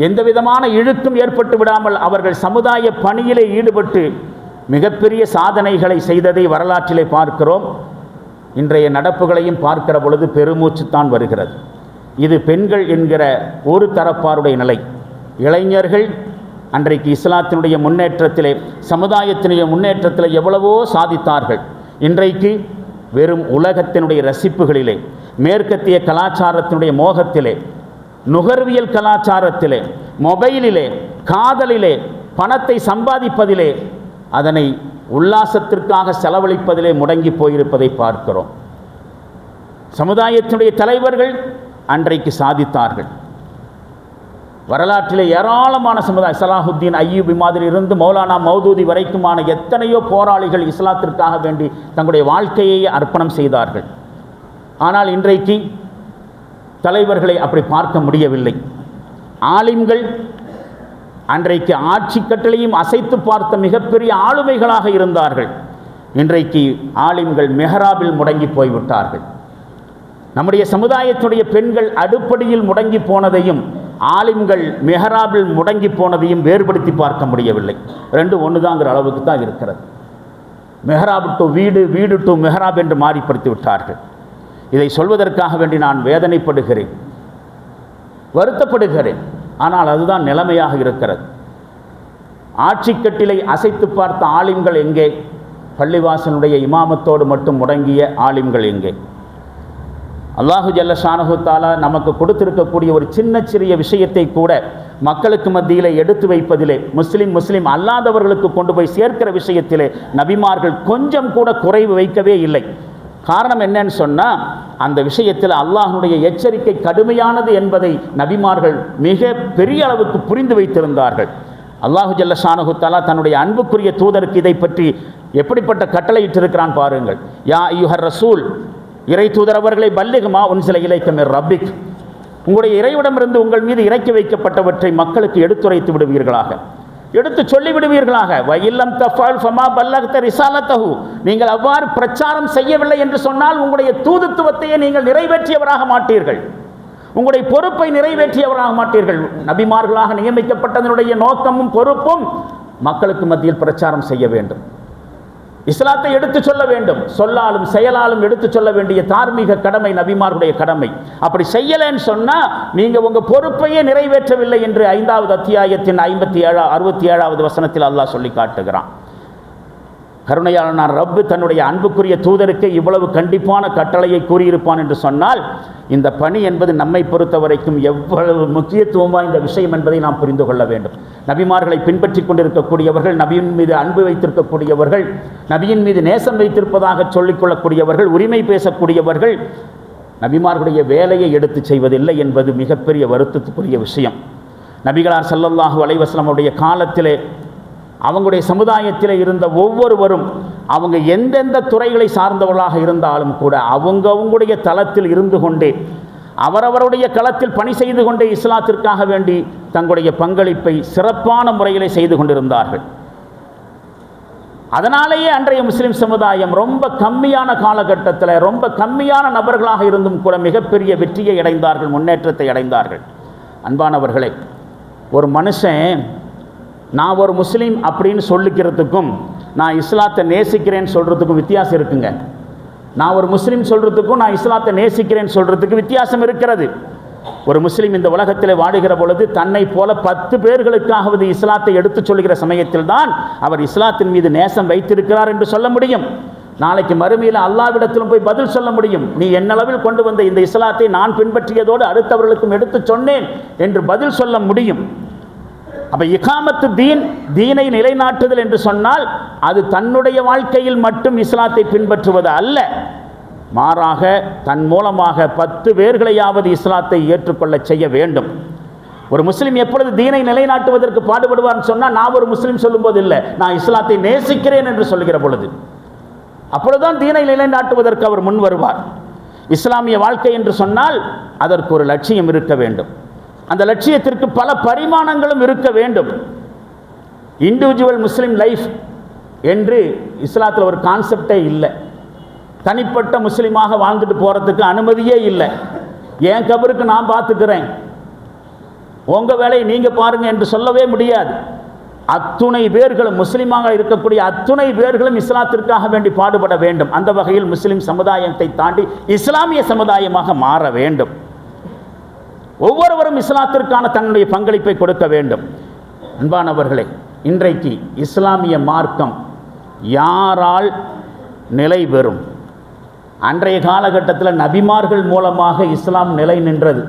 எந்த விதமான இழுக்கும் ஏற்பட்டு விடாமல் அவர்கள் சமுதாய பணியிலே ஈடுபட்டு மிகப்பெரிய சாதனைகளை செய்ததை வரலாற்றிலே பார்க்கிறோம். இன்றைய நடப்புகளையும் பார்க்கிற பொழுது பெருமூச்சுத்தான் வருகிறது. இது பெண்கள் என்கிற ஒரு தரப்பாருடைய நிலை. இளைஞர்கள் அன்றைக்கு இஸ்லாத்தினுடைய முன்னேற்றத்திலே, சமுதாயத்தினுடைய முன்னேற்றத்தில் எவ்வளவோ சாதித்தார்கள். இன்றைக்கு வெறும் உலகத்தினுடைய ரசிப்புகளிலே, மேற்கத்திய கலாச்சாரத்தினுடைய மோகத்திலே, நுகர்வியல் கலாச்சாரத்திலே, மொபைலிலே, காதலிலே, பணத்தை சம்பாதிப்பதிலே, அதனை உல்லாசத்திற்காக செலவழிப்பதிலே முடங்கி போயிருப்பதை பார்க்கிறோம். சமுதாயத்தினுடைய தலைவர்கள் அன்றைக்கு சாதித்தார்கள். வரலாற்றிலே ஏராளமான சமுதாய, சலாஹுத்தீன் அய்யூபி மாதிரி இருந்து மௌலானா மௌதூதி வரைக்குமான எத்தனையோ போராளிகள் இஸ்லாத்திற்காக வேண்டி தங்களுடைய வாழ்க்கையை அர்ப்பணம் செய்தார்கள். ஆனால் இன்றைக்கு தலைவர்களை அப்படி பார்க்க முடியவில்லை. ஆலிம்கள் அன்றைக்கு ஆட்சி கட்டளையும் அசைத்து பார்த்த மிகப்பெரிய ஆளுமைகளாக இருந்தார்கள். இன்றைக்கு ஆலிம்கள் மெஹராபில் முடங்கி போய்விட்டார்கள். நம்முடைய சமுதாயத்துடைய பெண்கள் அடுப்படியில் முடங்கி போனதையும் ஆலிம்கள் மெஹராபில் முடங்கி போனதையும் வேறுபடுத்தி பார்க்க முடியவில்லை. ரெண்டு ஒன்றுதாங்கிற அளவுக்கு தான் இருக்கிறது. மெஹராப் டு வீடு, வீடு டு மெஹராப் என்று மாறிப்படுத்தி விட்டார்கள். இதை சொல்வதற்காக வேண்டி நான் வேதனைப்படுகிறேன், வருத்தப்படுகிறேன். ஆனால் அதுதான் நிலைமையாக இருக்கிறது. ஆட்சிக்கட்டிலை அசைத்து பார்த்த ஆலிம்கள் எங்கே? பள்ளிவாசனுடைய இமாமத்தோடு மட்டும் முடங்கிய ஆலிம்கள் எங்கே? அல்லாஹு ஜல்ல ஷானஹு தஆலா நமக்கு கொடுத்திருக்கக்கூடிய ஒரு சின்ன சிறிய விஷயத்தை கூட மக்களுக்கு மத்தியிலே எடுத்து வைப்பதிலே, முஸ்லிம் அல்லாதவர்களுக்கு கொண்டு போய் சேர்க்கிற விஷயத்திலே நபிமார்கள் கொஞ்சம் கூட குறைவு வைக்கவே இல்லை. காரணம் என்னன்னு சொன்னால், அந்த விஷயத்தில் அல்லாஹ்வுடைய எச்சரிக்கை கடுமையானது என்பதை நபிமார்கள் மிக பெரிய அளவுக்கு புரிந்து வைத்திருந்தார்கள். அல்லாஹு ஜல்ல ஷானஹு தஆலா தன்னுடைய அன்புக்குரிய தூதருக்கு இதை பற்றி எப்படிப்பட்ட கட்டளையிட்டிருக்கிறான் பாருங்கள். யா அய்யுஹர் ரசூல், இறை தூதர் அவர்களை, பல்லிகுமா உன்சில இலைக்க மிர் ரப்பிக், உங்களுடைய இறைவிடமிருந்து உங்கள் மீது இறக்கி வைக்கப்பட்டவற்றை மக்களுக்கு எடுத்துரைத்து விடுவீர்களாக, எடுத்து சொல்லிவிடுவீர்களாக. வஇல்லம் தஃஅல் ஃபமா பல்லக்த ரிசாலத்தஹு, நீங்கள் அவ்வாறு பிரச்சாரம் செய்யவில்லை என்று சொன்னால் உங்களுடைய தூதுத்துவத்தையே நீங்கள் நிறைவேற்றியவராக மாட்டீர்கள், உங்களுடைய பொறுப்பை நிறைவேற்றியவராக மாட்டீர்கள். நபிமார்களாக நியமிக்கப்பட்டதனுடைய நோக்கமும் பொறுப்பும் மக்களுக்கு மத்தியில் பிரச்சாரம் செய்ய வேண்டும், இஸ்லாத்தை எடுத்து சொல்ல வேண்டும். சொல்லாலும் செயலாலும் எடுத்து சொல்ல வேண்டிய தார்மீக கடமை நபிமார்களுடைய கடமை. அப்படி செய்யலைன்னு சொன்னால் நீங்கள் உங்கள் பொறுப்பையே நிறைவேற்றவில்லை என்று 5வது அத்தியாயத்தின் 67வது வசனத்தில் அல்லாஹ் சொல்லி காட்டுகிறான். கருணையாளனார் ரப்பு தன்னுடைய அன்புக்குரிய தூதருக்கு இவ்வளவு கண்டிப்பான கட்டளையை கூறியிருப்பான் என்று சொன்னால், இந்த பணி என்பது நம்மை பொறுத்த வரைக்கும் எவ்வளவு முக்கியத்துவம் வாய்ந்த விஷயம் என்பதை நாம் புரிந்து கொள்ள வேண்டும். நபிமார்களை பின்பற்றி கொண்டிருக்கக்கூடியவர்கள், நபியின் மீது அன்பு வைத்திருக்கக்கூடியவர்கள், நபியின் மீது நேசம் வைத்திருப்பதாக சொல்லிக்கொள்ளக்கூடியவர்கள், உரிமை பேசக்கூடியவர்கள் நபிமார்களுடைய வேலையை எடுத்து செய்வதில்லை என்பது மிகப்பெரிய வருத்தத்துக்குரிய விஷயம். நபிகளார் ஸல்லல்லாஹு அலைஹி வஸல்லம் உடைய காலத்திலே அவங்களுடைய சமுதாயத்தில் இருந்த ஒவ்வொருவரும் அவங்க எந்தெந்த துறைகளை சார்ந்தவர்களாக இருந்தாலும் கூட அவங்களுடைய தளத்தில் இருந்து கொண்டே அவரவருடைய களத்தில் பணி செய்து கொண்டே இஸ்லாத்திற்காக வேண்டி தங்களுடைய பங்களிப்பை சிறப்பான முறையிலே செய்து கொண்டிருந்தார்கள். அதனாலேயே அன்றைய முஸ்லிம் சமுதாயம் ரொம்ப கம்மியான காலகட்டத்தில் ரொம்ப கம்மியான நபர்களாக இருந்தும் கூட மிகப்பெரிய வெற்றியை அடைந்தார்கள், முன்னேற்றத்தை அடைந்தார்கள். அன்பானவர்களே, ஒரு மனுஷன் நான் ஒரு முஸ்லீம் அப்படின்னு சொல்லிக்கிறதுக்கும் நான் இஸ்லாத்தை நேசிக்கிறேன்னு சொல்கிறதுக்கும் வித்தியாசம் இருக்குங்க. நான் ஒரு முஸ்லீம் சொல்கிறதுக்கும் நான் இஸ்லாத்தை நேசிக்கிறேன்னு சொல்கிறதுக்கு வித்தியாசம் இருக்கிறது. ஒரு முஸ்லீம் இந்த உலகத்தில் வாடுகிற பொழுது தன்னை போல 10 பேர்களுக்காவது இஸ்லாத்தை எடுத்து சொல்கிற சமயத்தில் தான் அவர் இஸ்லாத்தின் மீது நேசம் வைத்திருக்கிறார் என்று சொல்ல முடியும். நாளைக்கு மறுமையில் அல்லாஹ்விடத்திலும் போய் பதில் சொல்ல முடியும். நீ என்னளவில் கொண்டு வந்த இந்த இஸ்லாத்தை நான் பின்பற்றியதோடு அடுத்தவர்களுக்கும் எடுத்து சொன்னேன் என்று பதில் சொல்ல முடியும். அப்போ இகாமத்து தீனை நிலைநாட்டுதல் என்று சொன்னால் அது தன்னுடைய வாழ்க்கையில் மட்டும் இஸ்லாத்தை பின்பற்றுவது அல்ல, மாறாக தன் மூலமாக 10 பேர்களையாவது இஸ்லாத்தை ஏற்றுக்கொள்ள செய்ய வேண்டும். ஒரு முஸ்லீம் எப்பொழுது தீனை நிலைநாட்டுவதற்கு பாடுபடுவார்னு சொன்னால் நான் ஒரு முஸ்லீம் சொல்லும்போது இல்லை, நான் இஸ்லாத்தை நேசிக்கிறேன் என்று சொல்லுகிற பொழுது அப்பொழுதுதான் தீனை நிலைநாட்டுவதற்கு அவர் முன் வருவார். இஸ்லாமிய வாழ்க்கை என்று சொன்னால் அதற்கு ஒரு லட்சியம் இருக்க வேண்டும். அந்த லட்சியத்திற்கு பல பரிமாணங்களும் இருக்க வேண்டும். இண்டிவிஜுவல் முஸ்லீம் லைஃப் என்று இஸ்லாத்தில் ஒரு கான்செப்டே இல்லை. தனிப்பட்ட முஸ்லீமாக வாழ்ந்துட்டு போகிறதுக்கு அனுமதியே இல்லை. என் கபருக்கு நான் பார்த்துக்கிறேன், உங்கள் வேலையை நீங்கள் பாருங்கள் என்று சொல்லவே முடியாது. அத்துணை பேர்களும் முஸ்லீமாக இருக்கக்கூடிய அத்துணை பேர்களும் இஸ்லாத்திற்காக வேண்டி பாடுபட வேண்டும். அந்த வகையில் முஸ்லீம் சமுதாயத்தை தாண்டி இஸ்லாமிய சமுதாயமாக மாற வேண்டும். ஒவ்வொருவரும் இஸ்லாத்திற்கான தன்னுடைய பங்களிப்பை கொடுக்க வேண்டும். அன்பானவர்களே, இன்றைக்கு இஸ்லாமிய மார்க்கம் யாரால் நிலை பெறும்? அன்றைய காலகட்டத்தில் நபிமார்கள் மூலமாக இஸ்லாம் நிலை நின்றது.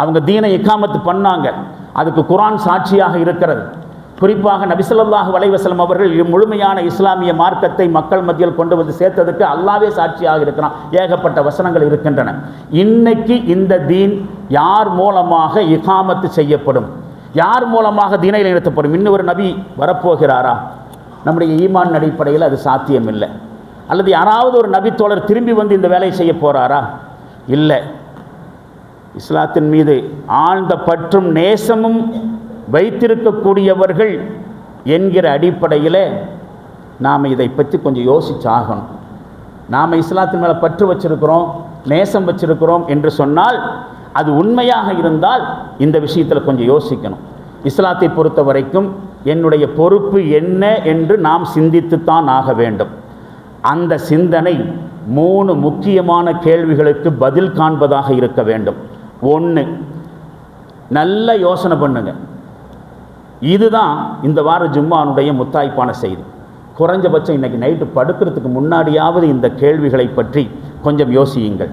அவங்க தீனை இகாமத்து பண்ணாங்க. அதுக்கு குர்ஆன் சாட்சியாக இருக்கிறது. குறிப்பாக நபி ஸல்லல்லாஹு அலைஹி வஸல்லம் அவர்கள் முழுமையான இஸ்லாமிய மார்க்கத்தை மக்கள் மத்தியில் கொண்டு வந்து சேர்த்ததுக்கு அல்லாஹ்வே சாட்சியாக இருக்கிறான். ஏகப்பட்ட வசனங்கள் இருக்கின்றன. இன்னைக்கு இந்த தீன் யார் மூலமாக இகாமத்து செய்யப்படும்? யார் மூலமாக தீனை நிறுத்தப்படும்? இன்னொரு நபி வரப்போகிறாரா? நம்முடைய ஈமான் அடிப்படையில் அது சாத்தியமில்லை. அல்லது யாராவது ஒரு நபி தோழர் திரும்பி வந்து இந்த வேலையை செய்ய போகிறாரா? இல்லை. இஸ்லாத்தின் மீது ஆழ்ந்த பற்றும் நேசமும் வைத்திருக்கக்கூடியவர்கள் என்கிற அடிப்படையில் நாம் இதை பற்றி கொஞ்சம் யோசிச்சாகணும். நாம் இஸ்லாத்தின் மேலே பற்று வச்சிருக்கிறோம், நேசம் வச்சிருக்கிறோம் என்று சொன்னால் அது உண்மையாக இருந்தால் இந்த விஷயத்தில் கொஞ்சம் யோசிக்கணும். இஸ்லாத்தை பொறுத்த வரைக்கும் என்னுடைய பொறுப்பு என்ன என்று நாம் சிந்தித்துத்தான் ஆக வேண்டும். அந்த சிந்தனை 3 முக்கியமான கேள்விகளுக்கு பதில் காண்பதாக இருக்க வேண்டும். 1, நல்ல யோசனை பண்ணுங்க. இதுதான் இந்த வார ஜும்மானுடைய முத்தாய்ப்பான செய்தி. குறைஞ்சபட்சம் இன்றைக்கி நைட்டு படுக்கிறதுக்கு முன்னாடியாவது இந்த கேள்விகளை பற்றி கொஞ்சம் யோசியுங்கள்.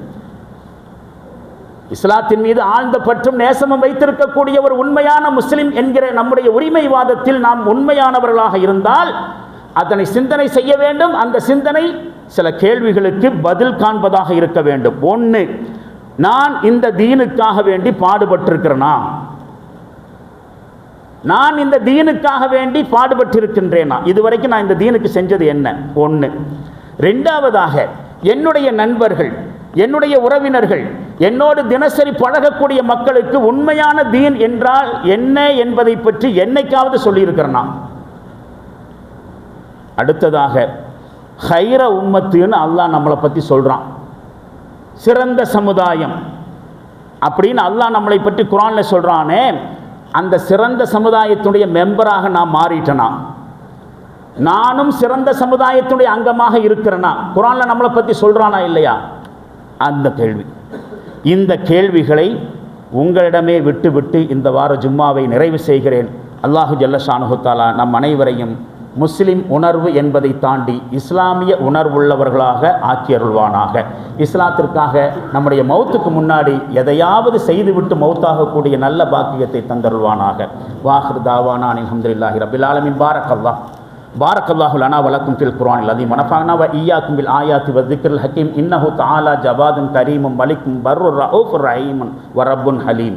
இஸ்லாத்தின் மீது ஆழ்ந்த பற்றும் நேசமும் வைத்திருக்கக்கூடிய ஒரு உண்மையான முஸ்லிம் என்கிற நம்முடைய உரிமைவாதத்தில் நாம் உண்மையானவர்களாக இருந்தால் அதனை சிந்தனை செய்ய வேண்டும். அந்த சிந்தனை சில கேள்விகளுக்கு பதில் காண்பதாக இருக்க வேண்டும். 1, நான் இந்த தீனுக்காக வேண்டி பாடுபட்டிருக்கிறேனா? நான் இந்த தீனுக்காக வேண்டி பாடுபட்டிருக்கின்றேனா? இதுவரைக்கும் நான் இந்த தீனுக்கு செஞ்சது என்ன? 1. 2வதாக, என்னுடைய நண்பர்கள், என்னுடைய உறவினர்கள், என்னோடு தினசரி பழகக்கூடிய மக்களுக்கு உண்மையான தீன் என்றால் என்ன என்பதை பற்றி என்னைக்காவது சொல்லியிருக்கிறேனா? அடுத்ததாக, ஹைர உம்மத்துன்னு அல்லாஹ் நம்மளை பற்றி சொல்கிறான். சிறந்த சமுதாயம் அப்படின்னு அல்லாஹ் நம்மளை பற்றி குர்ஆனில் சொல்கிறானே, அந்த சிறந்த சமுதாயத்துடைய மெம்பராக நான் மாறிட்டேனா? நானும் சிறந்த சமுதாயத்துடைய அங்கமாக இருக்கிறேனா? குர்ஆனில் நம்மளை பற்றி சொல்கிறானா இல்லையா? அந்த கேள்வி. இந்த கேள்விகளை உங்களிடமே விட்டு இந்த வார ஜும்மாவை நிறைவு செய்கிறேன். அல்லாஹு ஜல்ல ஷானுஹு தஆலா நம் அனைவரையும் முஸ்லிம் உணர்வு என்பதை தாண்டி இஸ்லாமிய உணர்வுள்ளவர்களாக ஆக்கியருள்வானாக. இஸ்லாத்திற்காக நம்முடைய மௌத்துக்கு முன்னாடி எதையாவது செய்துவிட்டு மௌத்தாகக்கூடிய நல்ல பாக்கியத்தை தந்தருள்வானாக. வாஹிர் தாவானா அல்ஹம்துலில்லாஹி ரப்பில் ஆலமீன். பாரக்கல்லாஹு லனா வலக்கும் ஃபில் குர்ஆனில் அதீம் வனஃபஅனா வ ஈயாக்கும் பில் ஆயாத்தி வ ذிக்ரில் ஹக்கீம் இன்னஹு தஆலா ஜவாதுன் கரீமும் மலிக்கும் பர்ருர் ரഊஃபுர் ரஹீமுன் வ ரப்புன் ஹலீம்.